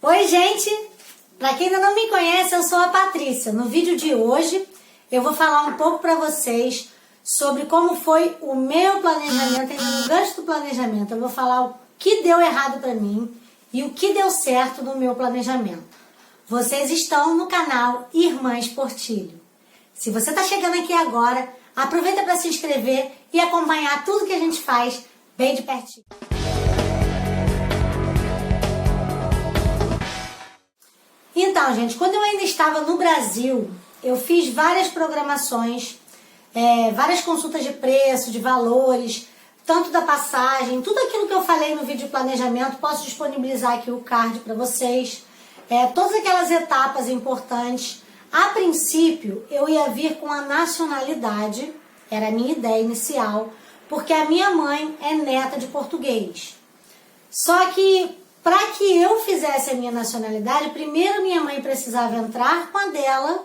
Oi, gente! Para quem ainda não me conhece, eu sou a Patrícia. No vídeo de hoje, eu vou falar um pouco para vocês sobre como foi o meu planejamento, ainda no gancho do planejamento. Eu vou falar o que deu errado para mim e o que deu certo no meu planejamento. Vocês estão no canal Irmãs Portilho. Se você está chegando aqui agora, aproveita para se inscrever e acompanhar tudo que a gente faz bem de pertinho. Então, gente, quando eu ainda estava no Brasil, eu fiz várias programações, várias consultas de preço, de valores, tanto da passagem, tudo aquilo que eu falei no vídeo de planejamento, posso disponibilizar aqui o card para vocês, todas aquelas etapas importantes. A princípio, eu ia vir com a nacionalidade, era a minha ideia inicial, porque a minha mãe é neta de português. Só que, para que eu fizesse a minha nacionalidade, primeiro minha mãe precisava entrar com a dela,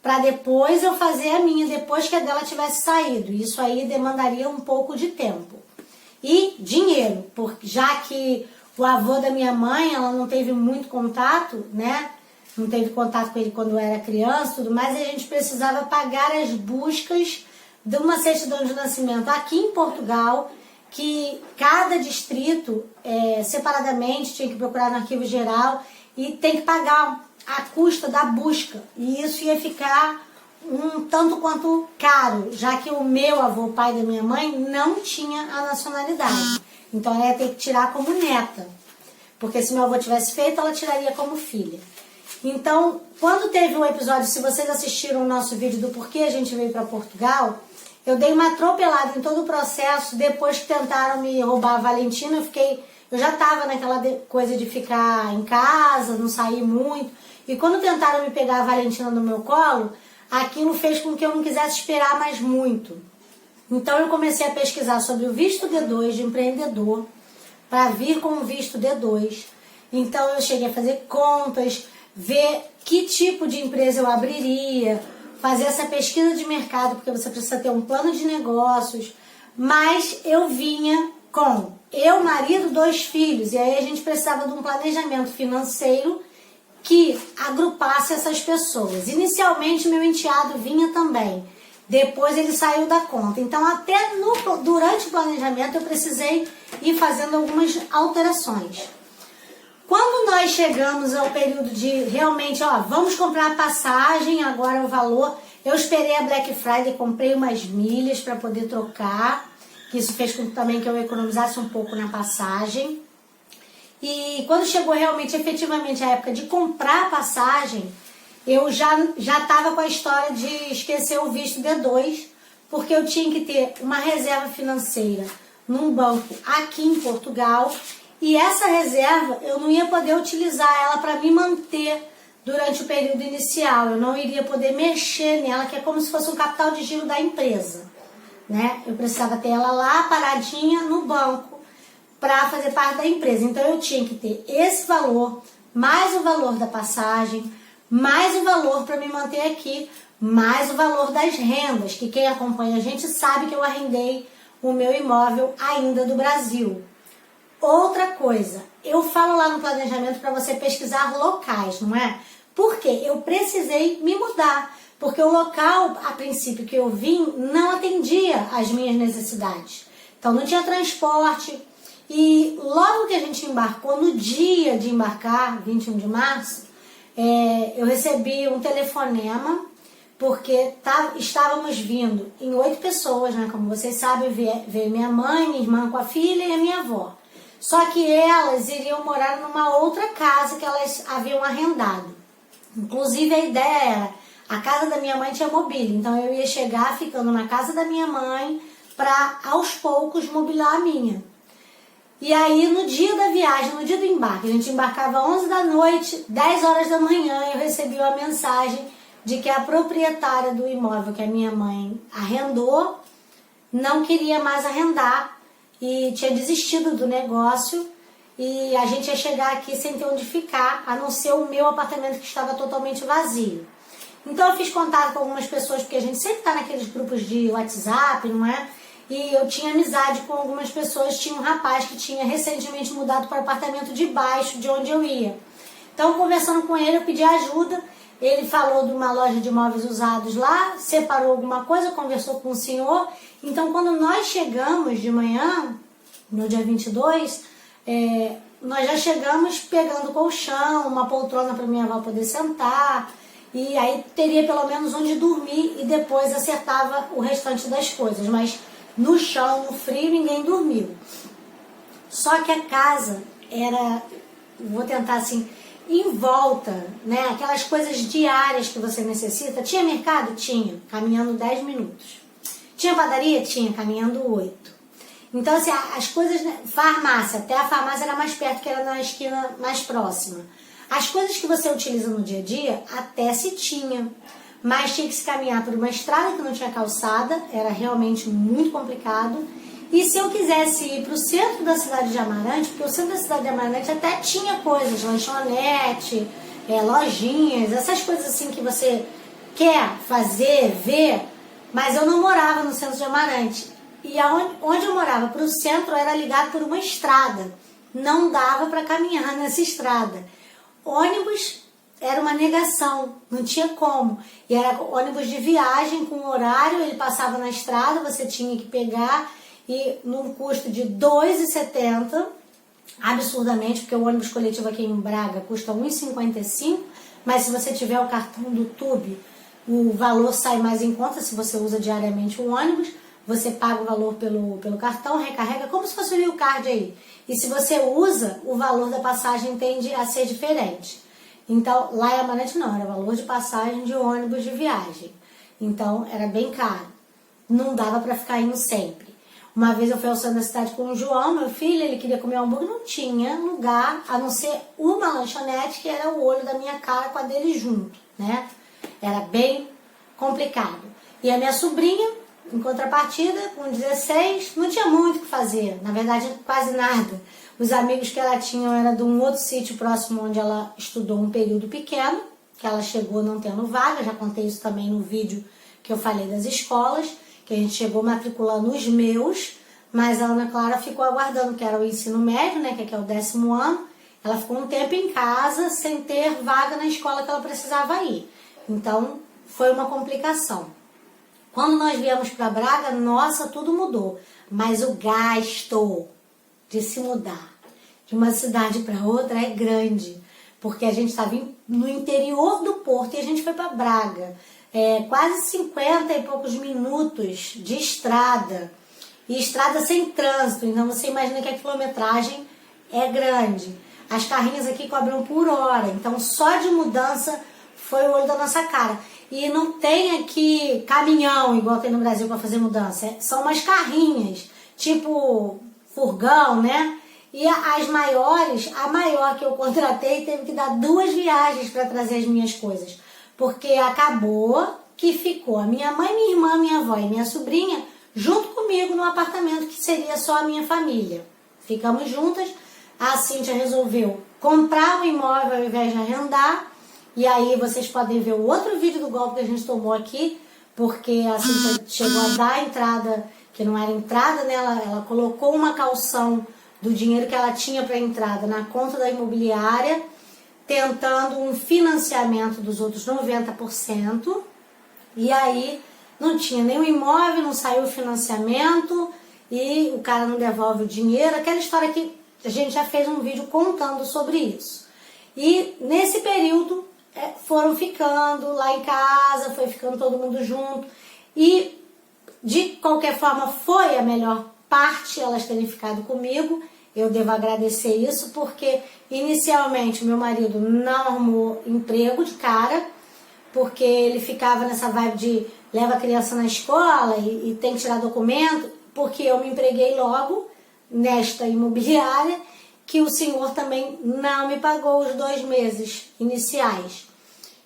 para depois eu fazer a minha, depois que a dela tivesse saído. Isso aí demandaria um pouco de tempo. E dinheiro, porque já que o avô da minha mãe, ela não teve muito contato, né? Não teve contato com ele quando eu era criança, tudo mais, e a gente precisava pagar as buscas de uma certidão de nascimento aqui em Portugal, que cada distrito, separadamente, tinha que procurar no arquivo geral e tem que pagar a custa da busca. E isso ia ficar um tanto quanto caro, já que o meu avô, pai da minha mãe, não tinha a nacionalidade. Então ela ia ter que tirar como neta, porque se meu avô tivesse feito, ela tiraria como filha. Então, quando teve um episódio, se vocês assistiram o nosso vídeo do porquê a gente veio para Portugal, eu dei uma atropelada em todo o processo. Depois que tentaram me roubar a Valentina, eu já estava naquela coisa de ficar em casa, não sair muito. E quando tentaram me pegar a Valentina no meu colo, aquilo fez com que eu não quisesse esperar mais muito. Então eu comecei a pesquisar sobre o visto D2 de empreendedor, para vir com o visto D2. Então eu cheguei a fazer contas, ver que tipo de empresa eu abriria, fazer essa pesquisa de mercado, porque você precisa ter um plano de negócios. Mas eu vinha com eu, marido, 2 filhos, e aí a gente precisava de um planejamento financeiro que agrupasse essas pessoas. Inicialmente meu enteado vinha também, depois ele saiu da conta. Então até durante o planejamento eu precisei ir fazendo algumas alterações. Quando nós chegamos ao período de realmente, vamos comprar a passagem, agora o valor, eu esperei a Black Friday, comprei umas milhas para poder trocar, que isso fez com também que eu economizasse um pouco na passagem. E quando chegou realmente, efetivamente, a época de comprar a passagem, eu já estava com a história de esquecer o visto D2, porque eu tinha que ter uma reserva financeira num banco aqui em Portugal. E essa reserva, eu não ia poder utilizar ela para me manter durante o período inicial. Eu não iria poder mexer nela, que é como se fosse um capital de giro da empresa, né? Eu precisava ter ela lá paradinha no banco para fazer parte da empresa. Então eu tinha que ter esse valor, mais o valor da passagem, mais o valor para me manter aqui, mais o valor das rendas, que quem acompanha a gente sabe que eu arrendei o meu imóvel ainda do Brasil. Outra coisa, eu falo lá no planejamento para você pesquisar locais, não é? Porque eu precisei me mudar, porque o local, a princípio, que eu vim, não atendia às minhas necessidades. Então não tinha transporte, e logo que a gente embarcou, no dia de embarcar, 21 de março, eu recebi um telefonema, porque estávamos vindo em 8 pessoas, né? Como vocês sabem, veio minha mãe, minha irmã com a filha e a minha avó. Só que elas iriam morar numa outra casa que elas haviam arrendado. Inclusive a ideia era, a casa da minha mãe tinha mobília, então eu ia chegar ficando na casa da minha mãe para aos poucos mobiliar a minha. E aí no dia da viagem, no dia do embarque, a gente embarcava 11 da noite, 10 horas da manhã, eu recebi uma mensagem de que a proprietária do imóvel que a minha mãe arrendou não queria mais arrendar, e tinha desistido do negócio, e a gente ia chegar aqui sem ter onde ficar, a não ser o meu apartamento que estava totalmente vazio. Então eu fiz contato com algumas pessoas, porque a gente sempre está naqueles grupos de WhatsApp, não é? E eu tinha amizade com algumas pessoas. Tinha um rapaz que tinha recentemente mudado para o apartamento de baixo de onde eu ia. Então, conversando com ele, eu pedi ajuda. Ele falou de uma loja de móveis usados lá, separou alguma coisa, conversou com o senhor. Então, quando nós chegamos de manhã, no dia 22, nós já chegamos pegando colchão, uma poltrona para minha avó poder sentar. E aí teria pelo menos onde dormir e depois acertava o restante das coisas. Mas no chão, no frio, ninguém dormiu. Só que a casa era, vou tentar assim, em volta, né? Aquelas coisas diárias que você necessita. Tinha mercado? Tinha, caminhando 10 minutos. Tinha padaria? Tinha, caminhando 8. Então, assim, as coisas, né? Farmácia, até a farmácia era mais perto, que era na esquina mais próxima. As coisas que você utiliza no dia a dia, até se tinha. Mas tinha que se caminhar por uma estrada que não tinha calçada, era realmente muito complicado. E se eu quisesse ir para o centro da cidade de Amarante, porque o centro da cidade de Amarante até tinha coisas, lanchonete, lojinhas, essas coisas assim que você quer fazer, ver, mas eu não morava no centro de Amarante. E onde eu morava para o centro era ligado por uma estrada, não dava para caminhar nessa estrada. Ônibus era uma negação, não tinha como. E era ônibus de viagem com horário, ele passava na estrada, você tinha que pegar, e num custo de R$ 2,70, absurdamente, porque o ônibus coletivo aqui em Braga custa R$ 1,55, mas se você tiver o cartão do Tube, o valor sai mais em conta. Se você usa diariamente o ônibus, você paga o valor pelo cartão, recarrega, como se fosse o Rio Card aí. E se você usa, o valor da passagem tende a ser diferente. Então, lá em Amarante não, era valor de passagem de ônibus de viagem. Então, era bem caro. Não dava para ficar indo sempre. Uma vez eu fui ao centro da cidade com o João, meu filho, ele queria comer hambúrguer, não tinha lugar, a não ser uma lanchonete, que era o olho da minha cara com a dele junto, né? Era bem complicado. E a minha sobrinha, em contrapartida, com 16, não tinha muito o que fazer, na verdade quase nada. Os amigos que ela tinha eram de um outro sítio próximo onde ela estudou um período pequeno, que ela chegou não tendo vaga, já contei isso também no vídeo que eu falei das escolas, que a gente chegou matriculando os meus, mas a Ana Clara ficou aguardando, que era o ensino médio, né, que aqui é o 10º ano. Ela ficou um tempo em casa sem ter vaga na escola que ela precisava ir. Então, foi uma complicação. Quando nós viemos para Braga, nossa, tudo mudou. Mas o gasto de se mudar de uma cidade para outra é grande. Porque a gente estava no interior do Porto e a gente foi para Braga. Quase 50 e poucos minutos de estrada. E estrada sem trânsito. Então você imagina que a quilometragem é grande. As carrinhas aqui cobram por hora. Então só de mudança foi o olho da nossa cara. E não tem aqui caminhão, igual tem no Brasil, para fazer mudança. São umas carrinhas, tipo furgão, né? E as maiores, a maior que eu contratei, teve que dar 2 viagens para trazer as minhas coisas. Porque acabou que ficou a minha mãe, minha irmã, minha avó e minha sobrinha junto comigo no apartamento que seria só a minha família. Ficamos juntas. A Cíntia resolveu comprar o imóvel ao invés de arrendar. E aí vocês podem ver o outro vídeo do golpe que a gente tomou aqui, porque a Cíntia chegou a dar a entrada, que não era entrada, né? Ela colocou uma caução do dinheiro que ela tinha para entrada na conta da imobiliária, tentando um financiamento dos outros 90%. E aí não tinha nenhum imóvel, não saiu o financiamento e o cara não devolve o dinheiro. Aquela história que a gente já fez um vídeo contando sobre isso. E nesse período foram ficando lá em casa, foi ficando todo mundo junto. E de qualquer forma foi a melhor parte elas terem ficado comigo. Eu devo agradecer isso porque inicialmente meu marido não arrumou emprego de cara, porque ele ficava nessa vibe de leva a criança na escola e tem que tirar documento, porque eu me empreguei logo nesta imobiliária, que o senhor também não me pagou os 2 meses iniciais.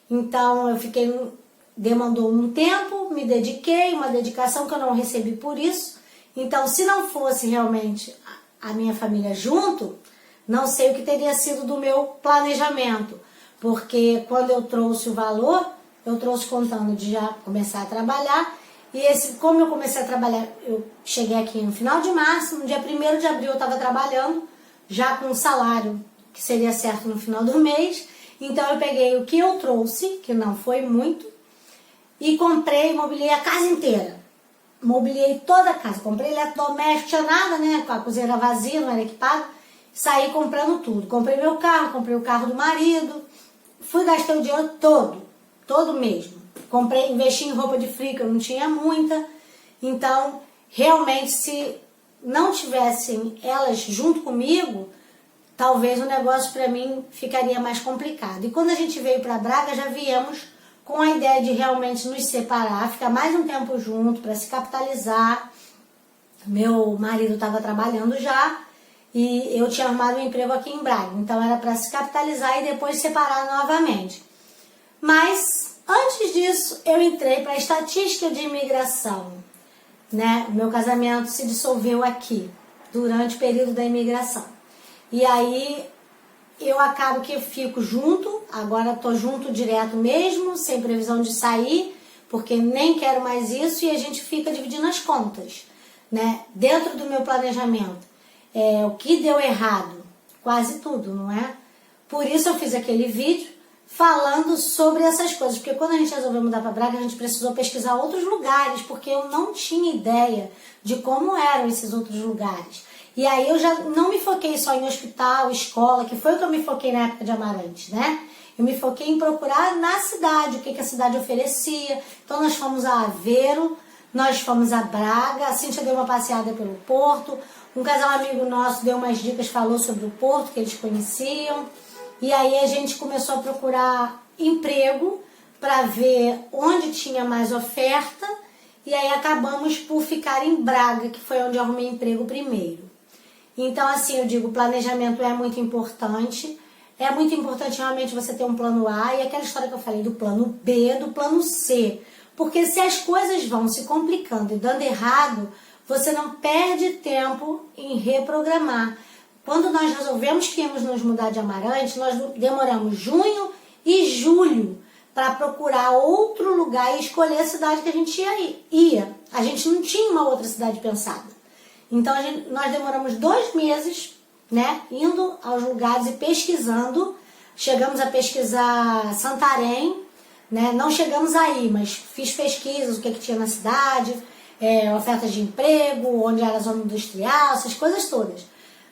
Então eu demandou um tempo, me dediquei, uma dedicação que eu não recebi por isso. Então se não fosse realmente a minha família junto, não sei o que teria sido do meu planejamento. Porque quando eu trouxe o valor, eu trouxe contando de já começar a trabalhar. E como eu comecei a trabalhar, eu cheguei aqui no final de março, no dia 1º de abril eu estava trabalhando, já com um salário que seria certo no final do mês. Então eu peguei o que eu trouxe, que não foi muito, e comprei, mobiliei a casa inteira. Mobiliei toda a casa, comprei eletrodoméstico, tinha nada, né? A cozinha era vazia, não era equipada. Saí comprando tudo. Comprei meu carro, comprei o carro do marido. Fui gastar o dinheiro todo mesmo. Comprei, investi em roupa de frio, que eu não tinha muita. Então, realmente, se não tivessem elas junto comigo, talvez o negócio para mim ficaria mais complicado. E quando a gente veio para Braga, já viemos com a ideia de realmente nos separar, ficar mais um tempo junto para se capitalizar. Meu marido estava trabalhando já e eu tinha arrumado um emprego aqui em Braga, então era para se capitalizar e depois separar novamente. Mas antes disso, eu entrei para a estatística de imigração, né? O meu casamento se dissolveu aqui durante o período da imigração. E aí eu acabo que eu fico junto, agora estou junto direto mesmo, sem previsão de sair, porque nem quero mais isso, e a gente fica dividindo as contas, né? Dentro do meu planejamento, o que deu errado? Quase tudo, não é? Por isso eu fiz aquele vídeo falando sobre essas coisas, porque quando a gente resolveu mudar para Braga, a gente precisou pesquisar outros lugares, porque eu não tinha ideia de como eram esses outros lugares. E aí eu já não me foquei só em hospital, escola, que foi o que eu me foquei na época de Amarante, né? Eu me foquei em procurar na cidade, o que a cidade oferecia. Então nós fomos a Aveiro, nós fomos a Braga, a Cíntia deu uma passeada pelo Porto, um casal amigo nosso deu umas dicas, falou sobre o Porto, que eles conheciam. E aí a gente começou a procurar emprego para ver onde tinha mais oferta. E aí acabamos por ficar em Braga, que foi onde eu arrumei emprego primeiro. Então, assim, eu digo, o planejamento é muito importante. É muito importante realmente você ter um plano A e aquela história que eu falei do plano B, do plano C. Porque se as coisas vão se complicando e dando errado, você não perde tempo em reprogramar. Quando nós resolvemos que íamos nos mudar de Amarante, nós demoramos junho e julho para procurar outro lugar e escolher a cidade que a gente ia. A gente não tinha uma outra cidade pensada. Então, nós demoramos 2 meses, né, indo aos lugares e pesquisando. Chegamos a pesquisar Santarém, né, não chegamos aí, mas fiz pesquisas, o que tinha na cidade, ofertas de emprego, onde era a zona industrial, essas coisas todas.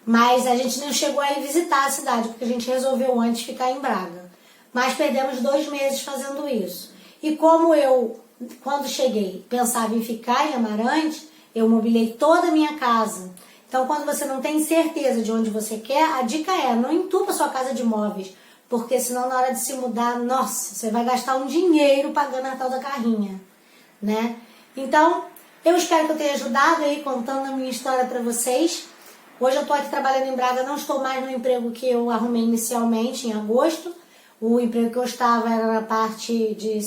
Mas a gente não chegou a ir visitar a cidade, porque a gente resolveu antes ficar em Braga. Mas perdemos 2 meses fazendo isso. E como eu, quando cheguei, pensava em ficar em Amarante, eu mobilei toda a minha casa. Então, quando você não tem certeza de onde você quer, a dica é, não entupa sua casa de móveis, porque senão na hora de se mudar, nossa, você vai gastar um dinheiro pagando a tal da carrinha, né? Então, eu espero que eu tenha ajudado aí, contando a minha história para vocês. Hoje eu estou aqui trabalhando em Braga, não estou mais no emprego que eu arrumei inicialmente, em agosto. O emprego que eu estava era na parte de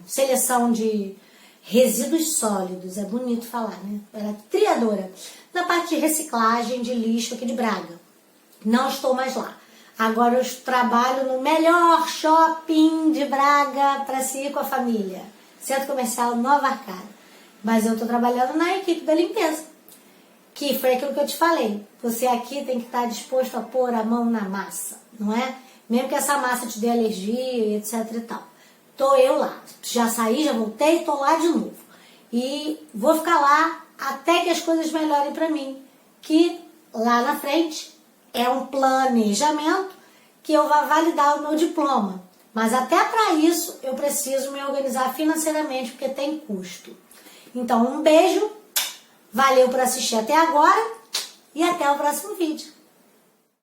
seleção de resíduos sólidos, é bonito falar, né? Era triadora. Na parte de reciclagem de lixo aqui de Braga. Não estou mais lá. Agora eu trabalho no melhor shopping de Braga para se ir com a família. Centro Comercial Nova Arcada. Mas eu estou trabalhando na equipe da limpeza. Que foi aquilo que eu te falei. Você aqui tem que estar disposto a pôr a mão na massa, não é? Mesmo que essa massa te dê alergia, etc e tal. Tô eu lá, já saí, já voltei, tô lá de novo. E vou ficar lá até que as coisas melhorem para mim. Que lá na frente é um planejamento que eu vá validar o meu diploma. Mas até para isso eu preciso me organizar financeiramente, porque tem custo. Então um beijo, valeu por assistir até agora e até o próximo vídeo.